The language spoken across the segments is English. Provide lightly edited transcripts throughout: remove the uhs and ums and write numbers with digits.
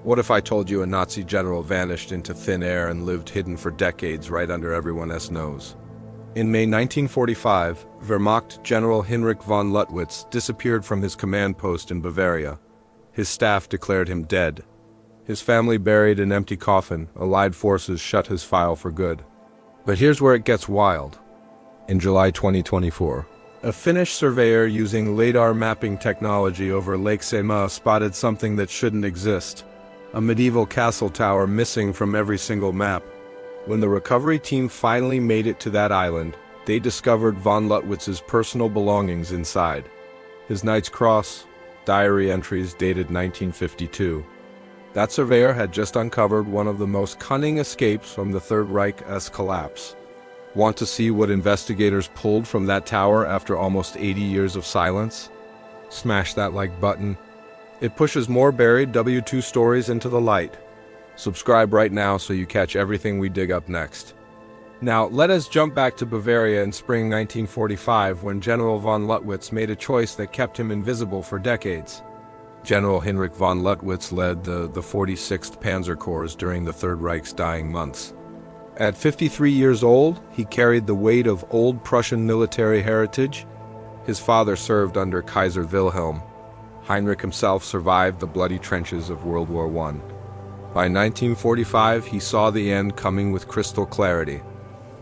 What if I told you a Nazi general vanished into thin air and lived hidden for decades right under everyone's nose? In May 1945, Wehrmacht General Heinrich von Lüttwitz disappeared from his command post in Bavaria. His staff declared him dead. His family buried an empty coffin. Allied forces shut his file for good. But here's where it gets wild. In July 2024, a Finnish surveyor using LiDAR mapping technology over Lake Saimaa spotted something that shouldn't exist. A medieval castle tower missing from every single map. When the recovery team finally made it to that island, they discovered von Lüttwitz's personal belongings inside. His knight's cross, diary entries dated 1952. That surveyor had just uncovered one of the most cunning escapes from the Third Reich's collapse. Want to see what investigators pulled from that tower after almost 80 years of silence? Smash that like button. It pushes more buried WWII stories into the light. Subscribe right now so you catch everything we dig up next. Now, let us jump back to Bavaria in spring 1945 when General von Lüttwitz made a choice that kept him invisible for decades. General Heinrich von Lüttwitz led the 46th Panzer Corps during the Third Reich's dying months. At 53 years old, he carried the weight of old Prussian military heritage. His father served under Kaiser Wilhelm. Heinrich himself survived the bloody trenches of World War I. By 1945, he saw the end coming with crystal clarity.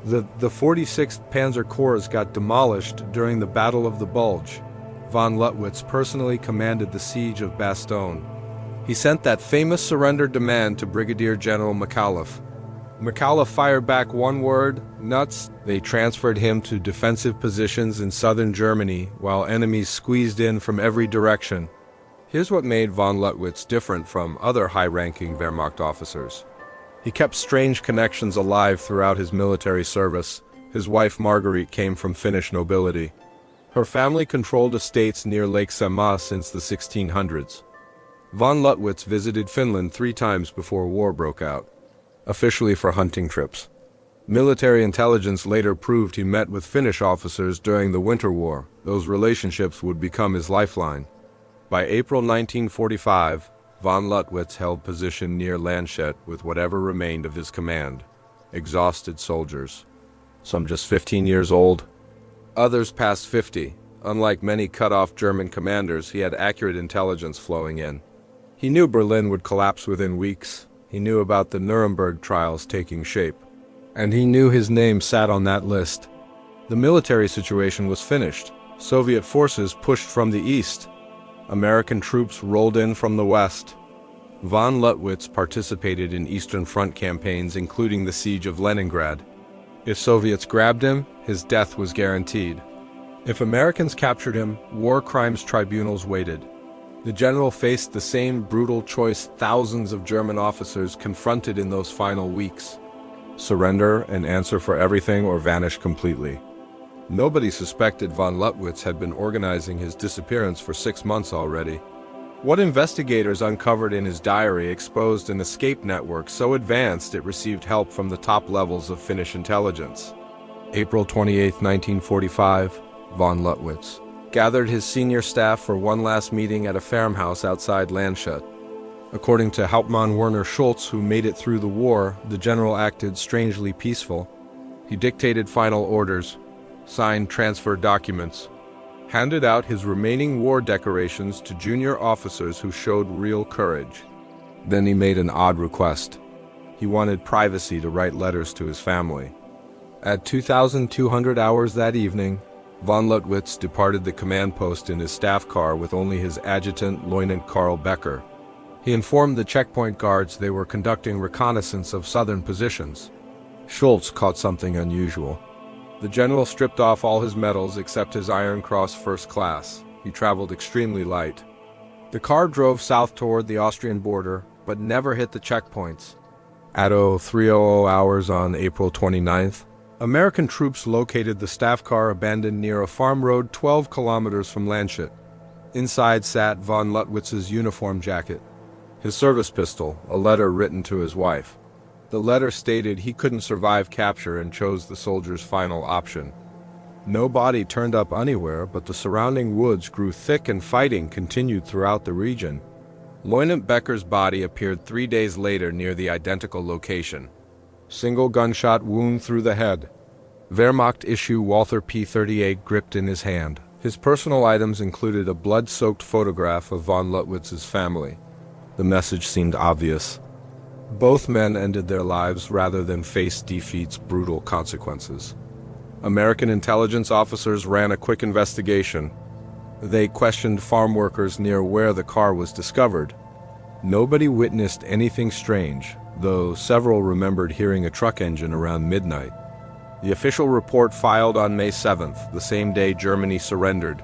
The 46th Panzer Corps got demolished during the Battle of the Bulge. Von Lüttwitz personally commanded the siege of Bastogne. He sent that famous surrender demand to Brigadier General McAuliffe. McAuliffe fired back one word, nuts. They transferred him to defensive positions in southern Germany while enemies squeezed in from every direction. Here's what made von Lüttwitz different from other high-ranking Wehrmacht officers. He kept strange connections alive throughout his military service. His wife Marguerite came from Finnish nobility. Her family controlled estates near Lake Saimaa since the 1600s. Von Lüttwitz visited Finland 3 times before war broke out, officially for hunting trips. Military intelligence later proved he met with Finnish officers during the Winter War. Those relationships would become his lifeline. By April 1945, von Lüttwitz held position near Landshut with whatever remained of his command. Exhausted soldiers. Some just 15 years old. Others past 50. Unlike many cut-off German commanders, he had accurate intelligence flowing in. He knew Berlin would collapse within weeks. He knew about the Nuremberg trials taking shape. And he knew his name sat on that list. The military situation was finished. Soviet forces pushed from the east. American troops rolled in from the west. Von Lüttwitz participated in Eastern Front campaigns, including the siege of Leningrad. If Soviets grabbed him, his death was guaranteed. If Americans captured him, war crimes tribunals waited. The general faced the same brutal choice thousands of German officers confronted in those final weeks. Surrender and answer for everything or vanish completely. Nobody suspected von Lüttwitz had been organizing his disappearance for 6 months already. What investigators uncovered in his diary exposed an escape network so advanced it received help from the top levels of Finnish intelligence. April 28, 1945, von Lüttwitz gathered his senior staff for one last meeting at a farmhouse outside Landshut. According to Hauptmann Werner Schultz, who made it through the war, the general acted strangely peaceful. He dictated final orders, signed transfer documents, handed out his remaining war decorations to junior officers who showed real courage. Then he made an odd request. He wanted privacy to write letters to his family. At 2,200 hours that evening, von Lüttwitz departed the command post in his staff car with only his adjutant, Lieutenant Karl Becker. He informed the checkpoint guards they were conducting reconnaissance of southern positions. Schultz caught something unusual. The general stripped off all his medals except his Iron Cross First Class. He traveled extremely light. The car drove south toward the Austrian border, but never hit the checkpoints. At 0300 hours on April 29th, American troops located the staff car abandoned near a farm road 12 kilometers from Landshut. Inside sat von Lüttwitz's uniform jacket, his service pistol, a letter written to his wife. The letter stated he couldn't survive capture and chose the soldier's final option. No body turned up anywhere, but the surrounding woods grew thick and fighting continued throughout the region. Lieutenant Becker's body appeared 3 days later near the identical location. Single gunshot wound through the head. Wehrmacht issue Walther P-38 gripped in his hand. His personal items included a blood-soaked photograph of von Lüttwitz's family. The message seemed obvious. Both men ended their lives rather than face defeat's brutal consequences. American intelligence officers ran a quick investigation. They questioned farm workers near where the car was discovered. Nobody witnessed anything strange, though several remembered hearing a truck engine around midnight. The official report filed on May 7th, the same day Germany surrendered,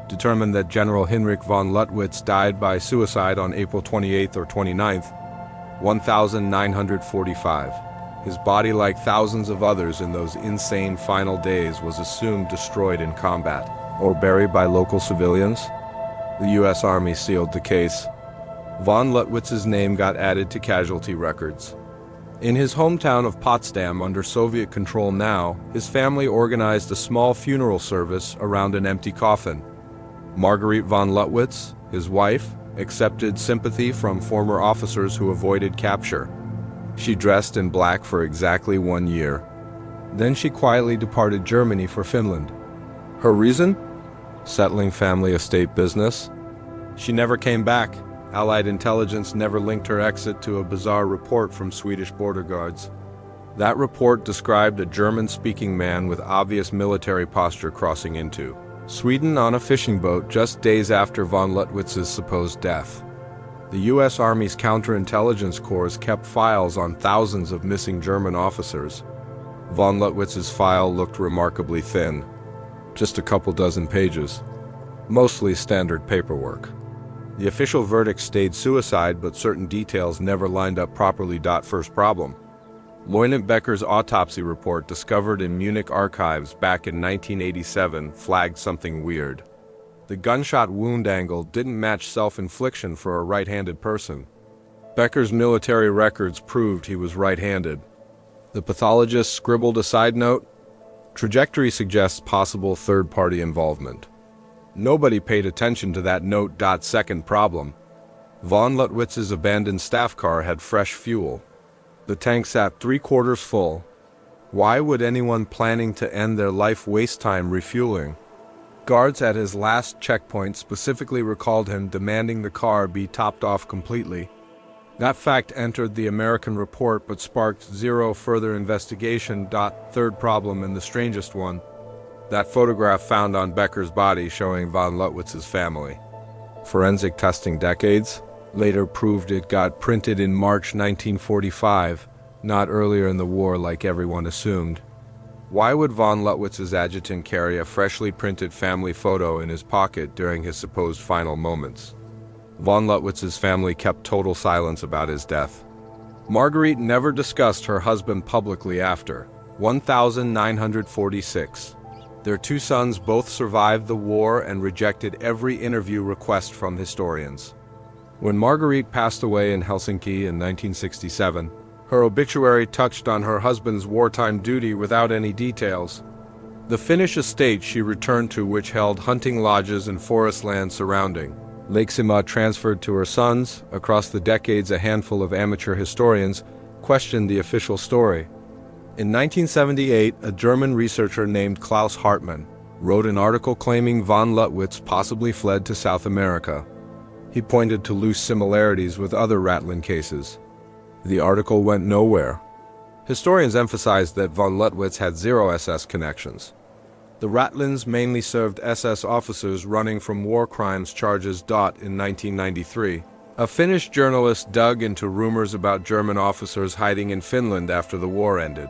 determined that General Heinrich von Lüttwitz died by suicide on April 28th or 29th, 1945. His body, like thousands of others in those insane final days, was assumed destroyed in combat or buried by local civilians. The U.S. Army sealed the case. Von Lüttwitz's name got added to casualty records. In his hometown of Potsdam, under Soviet control now, his family organized a small funeral service around an empty coffin. Marguerite von Lüttwitz, his wife, accepted sympathy from former officers who avoided capture. She dressed in black for exactly 1 year. Then she quietly departed Germany for Finland. Her reason? Settling family estate business. She never came back. Allied intelligence never linked her exit to a bizarre report from Swedish border guards. That report described a German-speaking man with obvious military posture crossing into Sweden on a fishing boat just days after von Lüttwitz's supposed death. The U.S. Army's counterintelligence corps kept files on thousands of missing German officers. Von Lüttwitz's file looked remarkably thin, just a couple dozen pages, mostly standard paperwork. The official verdict stayed suicide, but certain details never lined up properly. First problem. Lieutenant Becker's autopsy report, discovered in Munich archives back in 1987, flagged something weird. The gunshot wound angle didn't match self-infliction for a right-handed person. Becker's military records proved he was right-handed. The pathologist scribbled a side note. Trajectory suggests possible third-party involvement. Nobody paid attention to that note. Second problem. Von Lüttwitz's abandoned staff car had fresh fuel. The tank sat 3/4 full. Why would anyone planning to end their life waste time refueling? Guards at his last checkpoint specifically recalled him demanding the car be topped off completely. That fact entered the American report but sparked zero further investigation. Third problem, and the strangest one. That photograph found on Becker's body showing von Lüttwitz's family. Forensic testing decades later proved it got printed in March 1945, not earlier in the war like everyone assumed. Why would von Lüttwitz's adjutant carry a freshly printed family photo in his pocket during his supposed final moments? Von Lüttwitz's family kept total silence about his death. Marguerite never discussed her husband publicly after 1946. Their 2 sons both survived the war and rejected every interview request from historians. When Marguerite passed away in Helsinki in 1967, her obituary touched on her husband's wartime duty without any details. The Finnish estate she returned to, which held hunting lodges and forest land surrounding Lake Saimaa, transferred to her sons. Across the decades, a handful of amateur historians questioned the official story. In 1978, a German researcher named Klaus Hartmann wrote an article claiming von Lüttwitz possibly fled to South America. He pointed to loose similarities with other Ratlin cases. The article went nowhere. Historians emphasized that von Lüttwitz had zero SS connections. The Ratlins mainly served SS officers running from war crimes charges. In 1993, a Finnish journalist dug into rumors about German officers hiding in Finland after the war ended.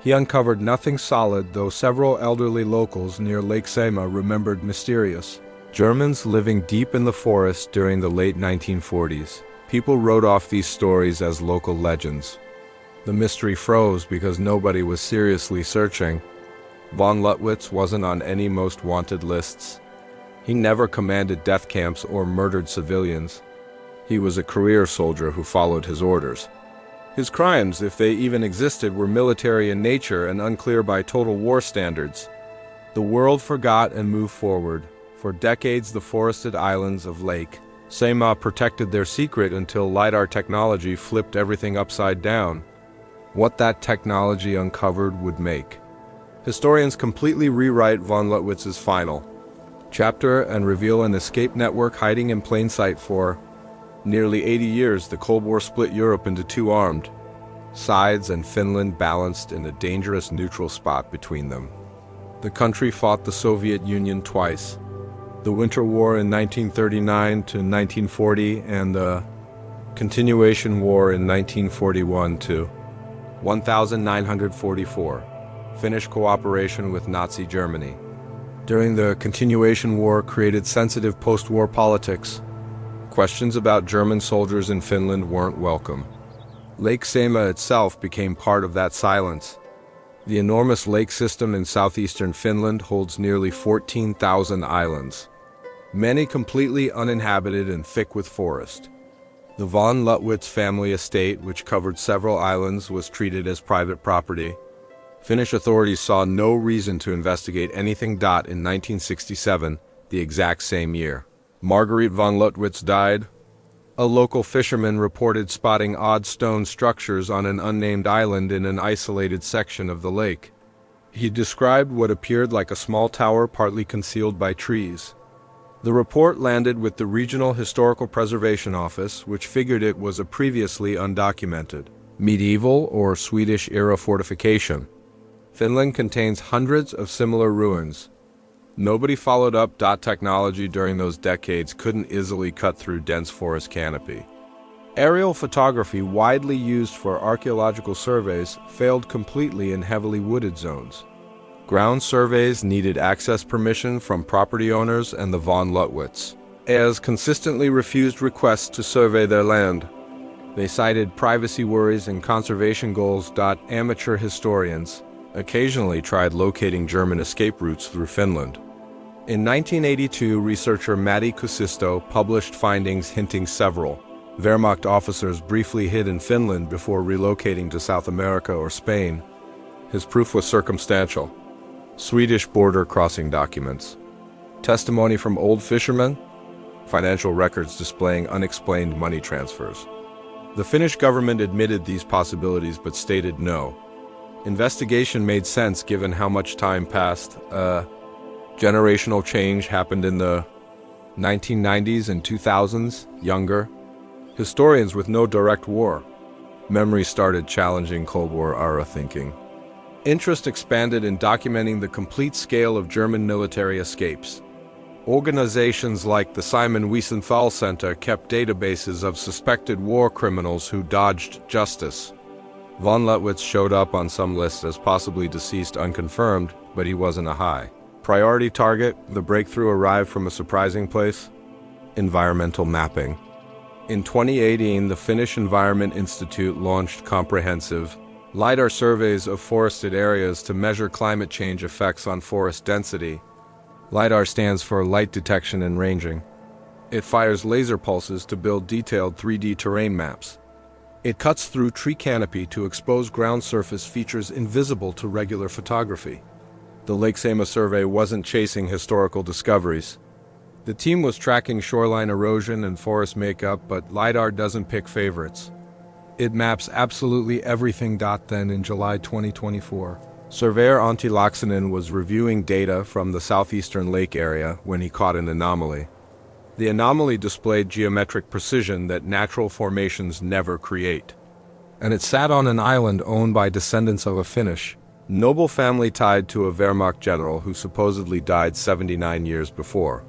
He uncovered nothing solid, though several elderly locals near Lake Saimaa remembered mysterious Germans living deep in the forest during the late 1940s. People wrote off these stories as local legends. The mystery froze because nobody was seriously searching. Von Lüttwitz wasn't on any most wanted lists. He never commanded death camps or murdered civilians. He was a career soldier who followed his orders. His crimes, if they even existed, were military in nature and unclear by total war standards. The world forgot and moved forward. For decades, the forested islands of Lake Saimaa protected their secret until LiDAR technology flipped everything upside down. What that technology uncovered would make historians completely rewrite von Lüttwitz's final chapter and reveal an escape network hiding in plain sight. For nearly 80 years, the Cold War split Europe into two armed sides, and Finland balanced in a dangerous neutral spot between them. The country fought the Soviet Union twice: the Winter War in 1939 to 1940 and the Continuation War in 1941 to 1944. Finnish cooperation with Nazi Germany during the Continuation War created sensitive post-war politics. Questions about German soldiers in Finland weren't welcome. Lake Saimaa itself became part of that silence. The enormous lake system in southeastern Finland holds nearly 14,000 islands, many completely uninhabited and thick with forest. The von Lüttwitz family estate, which covered several islands, was treated as private property. Finnish authorities saw no reason to investigate anything. In 1967, the exact same year Marguerite von Lüttwitz died, a local fisherman reported spotting odd stone structures on an unnamed island in an isolated section of the lake. He described what appeared like a small tower partly concealed by trees. The report landed with the Regional Historical Preservation Office, which figured it was a previously undocumented medieval or Swedish-era fortification. Finland contains hundreds of similar ruins. Nobody followed up. Technology during those decades couldn't easily cut through dense forest canopy. Aerial photography, widely used for archaeological surveys, failed completely in heavily wooded zones. Ground surveys needed access permission from property owners, and the von Lüttwitz consistently refused requests to survey their land. They cited privacy worries and conservation goals. Amateur historians occasionally tried locating German escape routes through Finland. In 1982, researcher Matti Kuusisto published findings hinting several Wehrmacht officers briefly hid in Finland before relocating to South America or Spain. His proof was circumstantial: Swedish border crossing documents, testimony from old fishermen, financial records displaying unexplained money transfers. The Finnish government admitted these possibilities but stated no. Investigation made sense given how much time passed. Generational change happened in the 1990s and 2000s. Younger historians with no direct war memory started challenging Cold War-era thinking. Interest expanded in documenting the complete scale of German military escapes. Organizations like the Simon Wiesenthal Center kept databases of suspected war criminals who dodged justice. Von Lüttwitz showed up on some lists as possibly deceased unconfirmed, but he wasn't a high priority target. The breakthrough arrived from a surprising place: environmental mapping. In 2018, the Finnish Environment Institute launched comprehensive LiDAR surveys of forested areas to measure climate change effects on forest density. LiDAR stands for light detection and ranging. It fires laser pulses to build detailed 3D terrain maps. It cuts through tree canopy to expose ground surface features invisible to regular photography. The Lake Saimaa survey wasn't chasing historical discoveries. The team was tracking shoreline erosion and forest makeup, but LiDAR doesn't pick favorites. It maps absolutely everything. Then in July 2024, surveyor Antti Laaksonen was reviewing data from the southeastern lake area when he caught an anomaly. The anomaly displayed geometric precision that natural formations never create. And it sat on an island owned by descendants of a Finnish noble family tied to a Wehrmacht general who supposedly died 79 years before.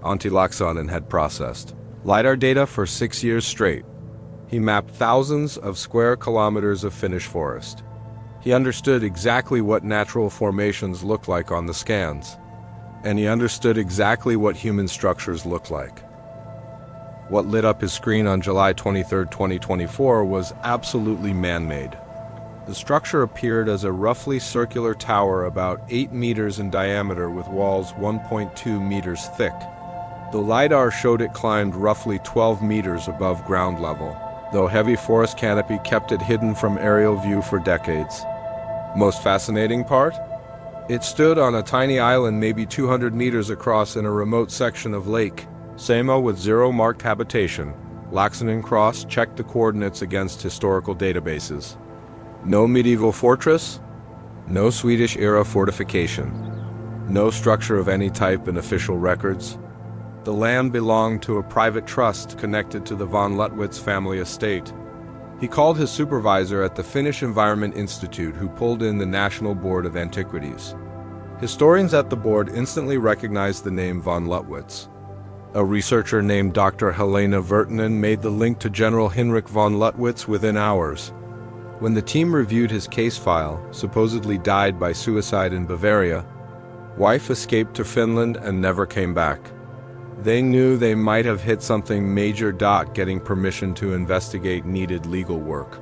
Antti Laaksonen had processed LiDAR data for 6 years straight. He mapped thousands of square kilometers of Finnish forest. He understood exactly what natural formations look like on the scans. And he understood exactly what human structures look like. What lit up his screen on July 23, 2024 was absolutely man-made. The structure appeared as a roughly circular tower about 8 meters in diameter with walls 1.2 meters thick. The LiDAR showed it climbed roughly 12 meters above ground level, though heavy forest canopy kept it hidden from aerial view for decades. Most fascinating part? It stood on a tiny island maybe 200 meters across in a remote section of lake. Saimaa with zero marked habitation. Laxinen Cross checked the coordinates against historical databases. No medieval fortress, no Swedish-era fortification, no structure of any type in official records. The land belonged to a private trust connected to the von Lüttwitz family estate. He called his supervisor at the Finnish Environment Institute, who pulled in the National Board of Antiquities. Historians at the board instantly recognized the name von Lüttwitz. A researcher named Dr. Helena Virtanen made the link to General Heinrich von Lüttwitz within hours. When the team reviewed his case file, supposedly died by suicide in Bavaria, wife escaped to Finland and never came back. They knew they might have hit something major. Getting permission to investigate needed legal work.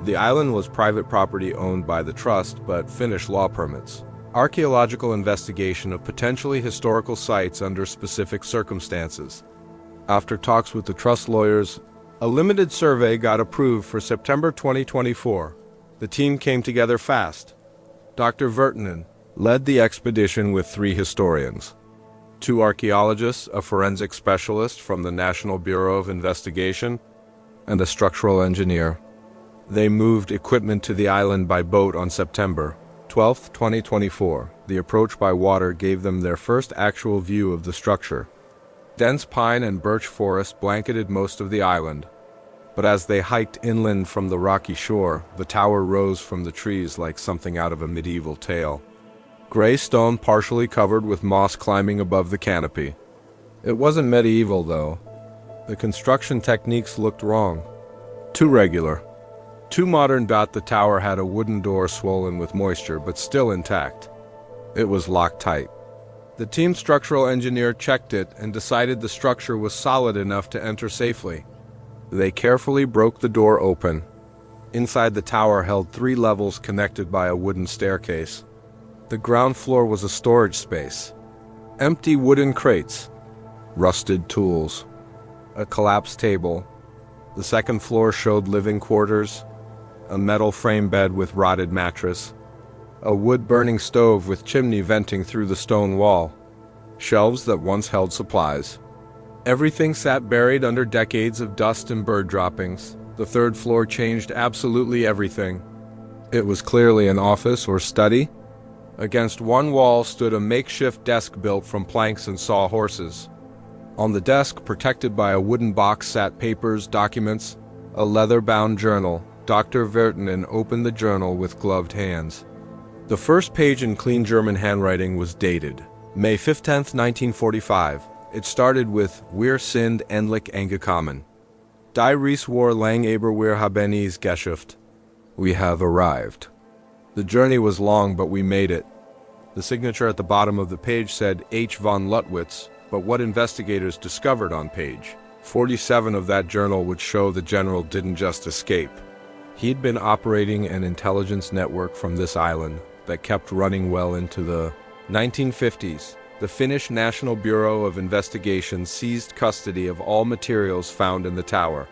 The island was private property owned by the trust, but Finnish law permits archaeological investigation of potentially historical sites under specific circumstances. After talks with the trust lawyers, a limited survey got approved for September 2024. The team came together fast. Dr. Virtanen led the expedition with 3 historians, 2 archaeologists, a forensic specialist from the National Bureau of Investigation, and a structural engineer. They moved equipment to the island by boat on September 12, 2024. The approach by water gave them their first actual view of the structure. Dense pine and birch forest blanketed most of the island, but as they hiked inland from the rocky shore, the tower rose from the trees like something out of a medieval tale. Gray stone partially covered with moss climbing above the canopy. It wasn't medieval, though. The construction techniques looked wrong. Too regular. Too modern. The tower had a wooden door swollen with moisture, but still intact. It was locked tight. The team's structural engineer checked it and decided the structure was solid enough to enter safely. They carefully broke the door open. Inside, the tower held 3 levels connected by a wooden staircase. The ground floor was a storage space. Empty wooden crates, rusted tools, a collapsed table. The second floor showed living quarters, a metal frame bed with rotted mattress, a wood-burning stove with chimney venting through the stone wall, shelves that once held supplies. Everything sat buried under decades of dust and bird droppings. The third floor changed absolutely everything. It was clearly an office or study. Against one wall stood a makeshift desk built from planks and sawhorses. On the desk, protected by a wooden box, sat papers, documents, a leather-bound journal. Dr. Virtanen opened the journal with gloved hands. The first page in clean German handwriting was dated May 15, 1945. It started with Wir sind endlich angekommen. Die Reis war lang, aber wir haben es geschafft. We have arrived. The journey was long, but we made it. The signature at the bottom of the page said H. von Lüttwitz, but what investigators discovered on page 47 of that journal would show the general didn't just escape. He'd been operating an intelligence network from this island that kept running well into the 1950s. The Finnish National Bureau of Investigation seized custody of all materials found in the tower.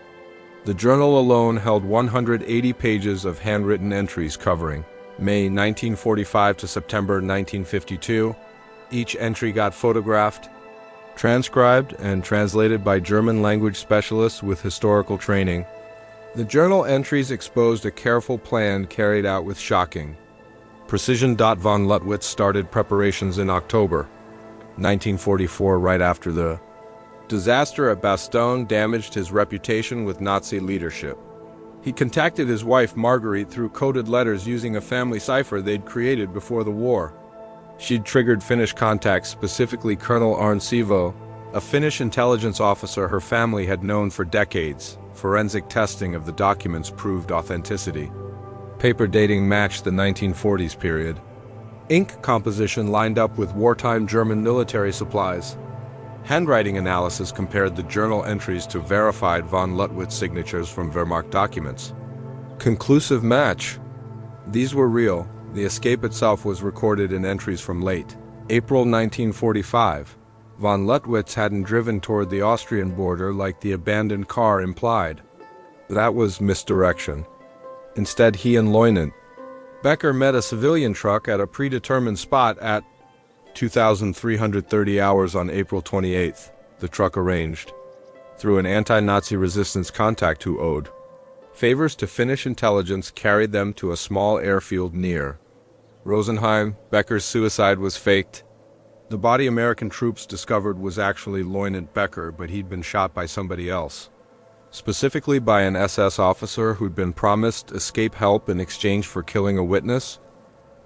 The journal alone held 180 pages of handwritten entries covering May 1945 to September 1952. Each entry got photographed, transcribed, and translated by German language specialists with historical training. The journal entries exposed a careful plan carried out with shocking precision. Von Lüttwitz started preparations in October 1944, right after the disaster at Bastogne damaged his reputation with Nazi leadership. He contacted his wife Marguerite through coded letters using a family cipher they'd created before the war. She'd triggered Finnish contacts, specifically Colonel Arne Sivo, a Finnish intelligence officer her family had known for decades. Forensic testing of the documents proved authenticity. Paper dating matched the 1940s period. Ink composition lined up with wartime German military supplies. Handwriting analysis compared the journal entries to verified von Lüttwitz signatures from Wehrmacht documents. Conclusive match. These were real. The escape itself was recorded in entries from late April 1945. Von Lüttwitz hadn't driven toward the Austrian border like the abandoned car implied. That was misdirection. Instead, he and Lieutenant Becker met a civilian truck at a predetermined spot at 2,330 hours on April 28th. the truck arranged, through an anti-Nazi resistance contact who owed favors to Finnish intelligence, carried them to a small airfield near Rosenheim. Becker's suicide was faked. The body American troops discovered was actually Lieutenant Becker, but he'd been shot by somebody else, specifically by an SS officer who'd been promised escape help in exchange for killing a witness.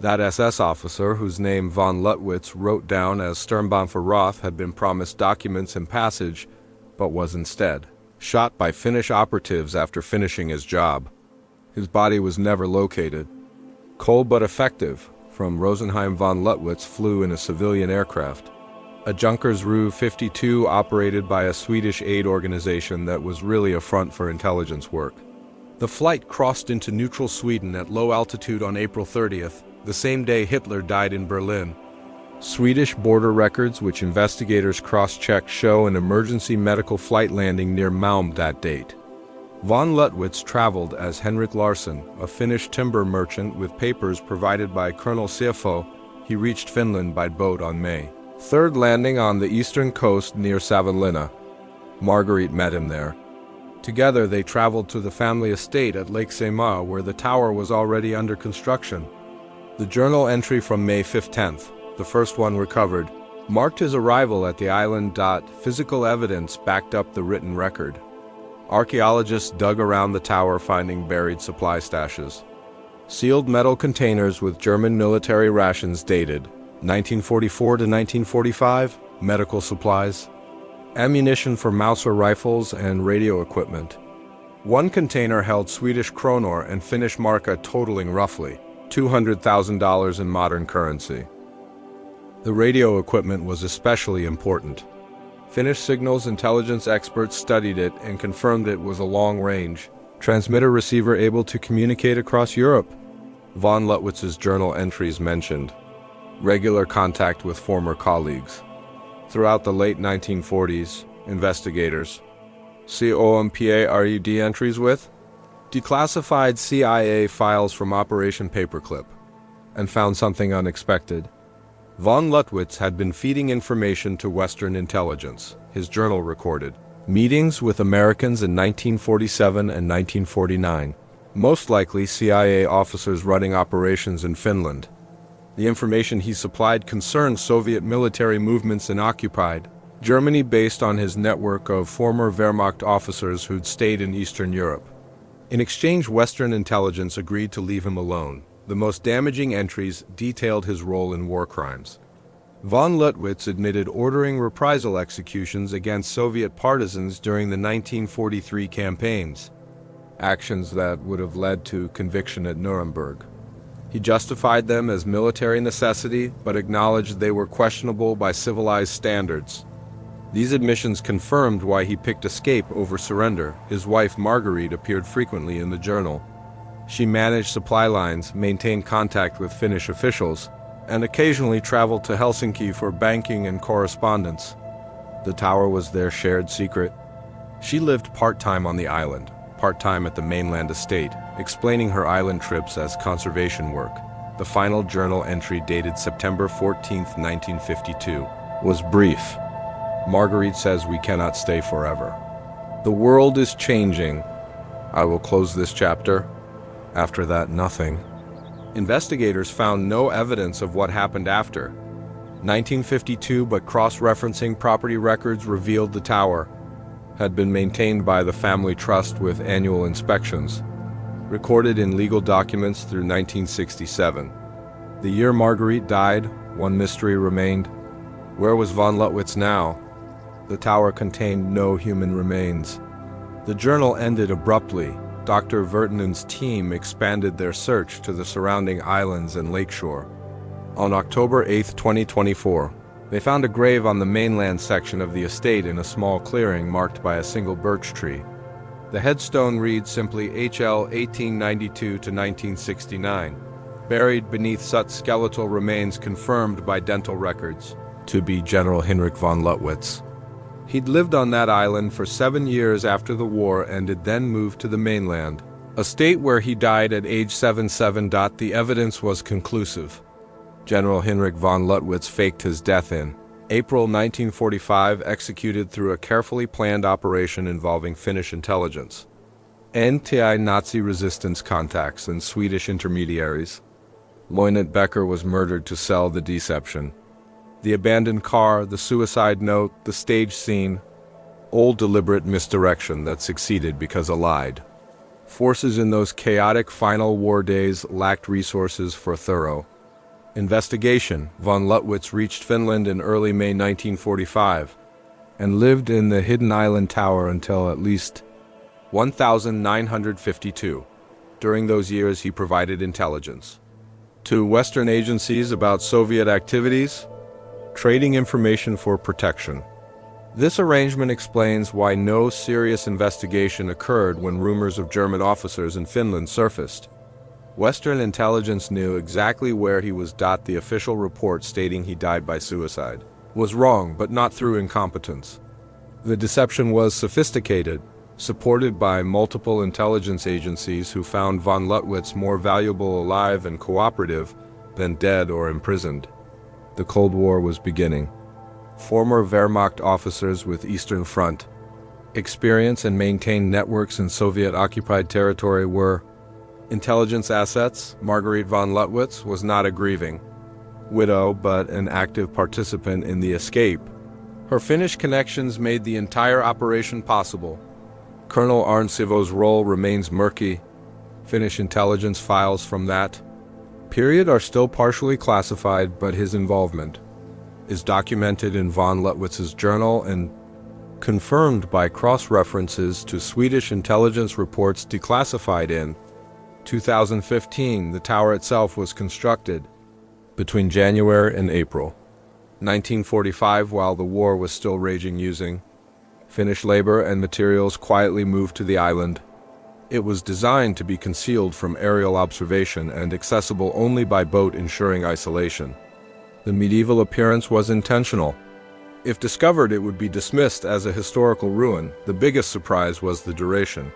That SS officer, whose name von Lüttwitz wrote down as Sturmbahn für Roth, had been promised documents and passage, but was instead shot by Finnish operatives after finishing his job. His body was never located. Cold but effective, from Rosenheim von Lüttwitz flew in a civilian aircraft, a Junkers Ru 52 operated by a Swedish aid organization that was really a front for intelligence work. The flight crossed into neutral Sweden at low altitude on April 30th, the same day Hitler died in Berlin. Swedish border records, which investigators cross-checked, show an emergency medical flight landing near Malmö that date. Von Lüttwitz traveled as Henrik Larsson, a Finnish timber merchant with papers provided by Colonel Sifo. He reached Finland by boat on May 3rd, landing on the eastern coast near Savonlinna. Marguerite met him there. Together they traveled to the family estate at Lake Saimaa, where the tower was already under construction. The journal entry from May 15th, the first one recovered, marked his arrival at the island. Physical evidence backed up the written record. Archaeologists dug around the tower, finding buried supply stashes. Sealed metal containers with German military rations dated 1944 to 1945, medical supplies, ammunition for Mauser rifles and radio equipment. One container held Swedish kronor and Finnish marka, totaling roughly $200,000 in modern currency. The radio equipment was especially important. Finnish signals intelligence experts studied it and confirmed it was a long-range transmitter-receiver able to communicate across Europe. Von Lüttwitz's journal entries mentioned regular contact with former colleagues. Throughout the late 1940s, investigators COMPARUD entries with declassified CIA files from Operation Paperclip and found something unexpected. Von Lüttwitz had been feeding information to Western intelligence. His journal recorded meetings with Americans in 1947 and 1949, most likely CIA officers running operations in Finland. The information he supplied concerned Soviet military movements in occupied Germany based on his network of former Wehrmacht officers who'd stayed in Eastern Europe. In exchange, Western intelligence agreed to leave him alone. The most damaging entries detailed his role in war crimes. Von Lüttwitz admitted ordering reprisal executions against Soviet partisans during the 1943 campaigns, actions that would have led to conviction at Nuremberg. He justified them as military necessity, but acknowledged they were questionable by civilized standards. These admissions confirmed why he picked escape over surrender. His wife Marguerite appeared frequently in the journal. She managed supply lines, maintained contact with Finnish officials, and occasionally traveled to Helsinki for banking and correspondence. The tower was their shared secret. She lived part-time on the island, part-time at the mainland estate, explaining her island trips as conservation work. The final journal entry, dated September 14, 1952, was brief. Marguerite says, "We cannot stay forever. The world is changing. I will close this chapter. After that, nothing." Investigators found no evidence of what happened after 1952, but cross-referencing property records revealed the tower had been maintained by the family trust with annual inspections, recorded in legal documents through 1967. The year Marguerite died, one mystery remained. Where was von Lüttwitz now? The tower contained no human remains. The journal ended abruptly. Dr. Vertonen's team expanded their search to the surrounding islands and lakeshore. On October 8, 2024, they found a grave on the mainland section of the estate in a small clearing marked by a single birch tree. The headstone reads simply HL 1892 to 1969, buried beneath such skeletal remains confirmed by dental records to be General Heinrich von Lüttwitz. He'd lived on that island for 7 years after the war ended, then moved to the mainland, a state where he died at age 77. The evidence was conclusive. General Heinrich von Lüttwitz faked his death in April 1945, executed through a carefully planned operation involving Finnish intelligence, anti-Nazi resistance contacts, and Swedish intermediaries. Lieutenant Becker was murdered to sell the deception. The abandoned car, the suicide note, the stage scene, all deliberate misdirection that succeeded because I lied. Forces in those chaotic final war days lacked resources for thorough investigation. Von Lüttwitz reached Finland in early May 1945 and lived in the hidden island tower until at least 1952. During those years, he provided intelligence to Western agencies about Soviet activities, trading information for protection. This arrangement explains why no serious investigation occurred when rumors of German officers in Finland surfaced. Western intelligence knew exactly where he was. The official report stating he died by suicide was wrong, but not through incompetence. The deception was sophisticated, supported by multiple intelligence agencies who found von Lüttwitz more valuable alive and cooperative than dead or imprisoned. The Cold War was beginning. Former Wehrmacht officers with Eastern Front experience and maintained networks in Soviet-occupied territory were intelligence assets. Marguerite von Lüttwitz was not a grieving widow, but an active participant in the escape. Her Finnish connections made the entire operation possible. Colonel Arnsivo's role remains murky. Finnish intelligence files from that period are still partially classified, but his involvement is documented in von Lüttwitz's journal and confirmed by cross-references to Swedish intelligence reports declassified in 2015. The tower itself was constructed between January and April 1945 while the war was still raging, using Finnish labor and materials quietly moved to the island. It was designed to be concealed from aerial observation and accessible only by boat, ensuring isolation. The medieval appearance was intentional. If discovered, it would be dismissed as a historical ruin. The biggest surprise was the duration.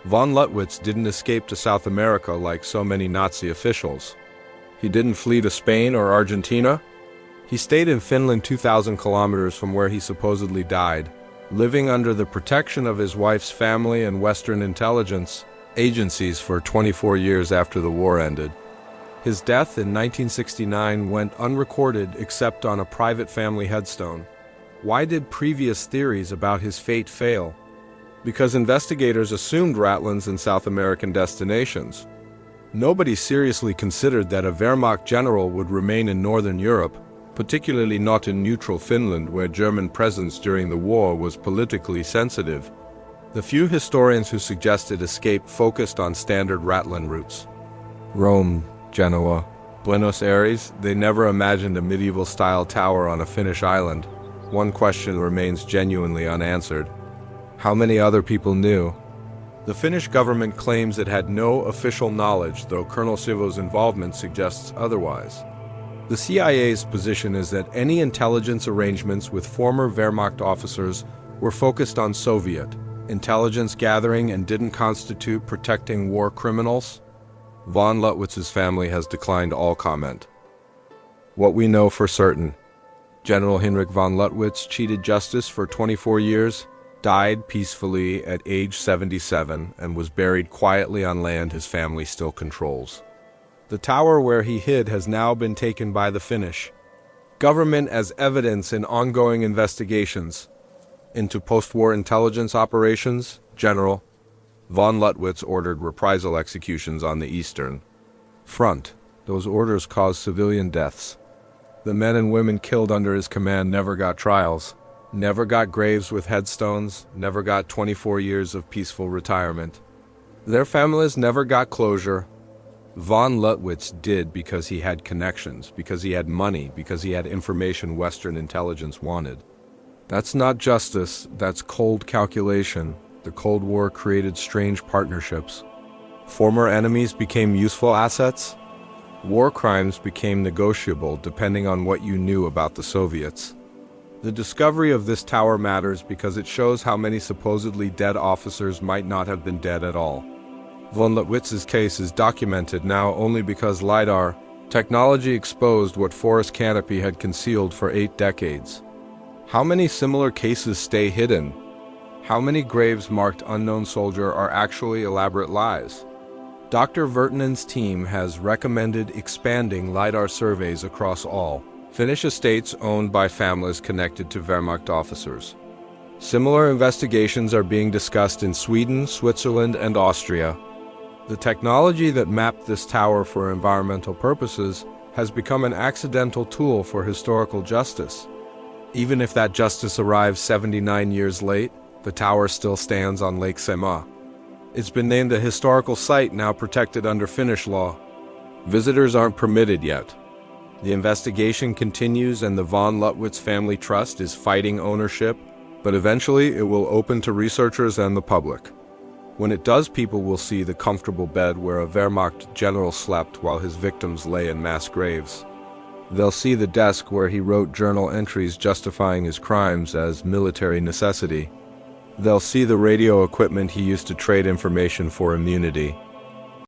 Von Lüttwitz didn't escape to South America like so many Nazi officials. He didn't flee to Spain or Argentina. He stayed in Finland 2,000 kilometers from where he supposedly died, living under the protection of his wife's family and Western intelligence agencies for 24 years after the war ended. His death in 1969 went unrecorded except on a private family headstone. Why did previous theories about his fate fail? Because investigators assumed Ratlands and South American destinations. Nobody seriously considered that a Wehrmacht general would remain in Northern Europe, particularly not in neutral Finland, where German presence during the war was politically sensitive. The few historians who suggested escape focused on standard Ratland routes. Rome, Genoa, Buenos Aires. They never imagined a medieval-style tower on a Finnish island. One question remains genuinely unanswered. How many other people knew? The Finnish government claims it had no official knowledge, though Colonel Sivo's involvement suggests otherwise. The CIA's position is that any intelligence arrangements with former Wehrmacht officers were focused on Soviet intelligence gathering and didn't constitute protecting war criminals. Von Lüttwitz's family has declined all comment. What we know for certain: General Heinrich von Lüttwitz cheated justice for 24 years, died peacefully at age 77, and was buried quietly on land his family still controls. The tower where he hid has now been taken by the Finnish government as evidence in ongoing investigations into post-war intelligence operations. General von Lüttwitz ordered reprisal executions on the Eastern Front. Those orders caused civilian deaths. The men and women killed under his command never got trials, never got graves with headstones, never got 24 years of peaceful retirement. Their families never got closure. Von Lüttwitz did because he had connections, because he had money, because he had information Western intelligence wanted. That's not justice, that's cold calculation. The Cold War created strange partnerships. Former enemies became useful assets. War crimes became negotiable depending on what you knew about the Soviets. The discovery of this tower matters because it shows how many supposedly dead officers might not have been dead at all. Von Lüttwitz's case is documented now only because LiDAR technology exposed what forest canopy had concealed for 8 decades. How many similar cases stay hidden? How many graves marked unknown soldier are actually elaborate lies? Dr. Virtanen's team has recommended expanding LiDAR surveys across all Finnish estates owned by families connected to Wehrmacht officers. Similar investigations are being discussed in Sweden, Switzerland, and Austria. The technology that mapped this tower for environmental purposes has become an accidental tool for historical justice. Even if that justice arrives 79 years late, the tower still stands on Lake Saimaa. It's been named a historical site now protected under Finnish law. Visitors aren't permitted yet. The investigation continues and the von Lüttwitz family trust is fighting ownership, but eventually it will open to researchers and the public. When it does, people will see the comfortable bed where a Wehrmacht general slept while his victims lay in mass graves. They'll see the desk where he wrote journal entries justifying his crimes as military necessity. They'll see the radio equipment he used to trade information for immunity.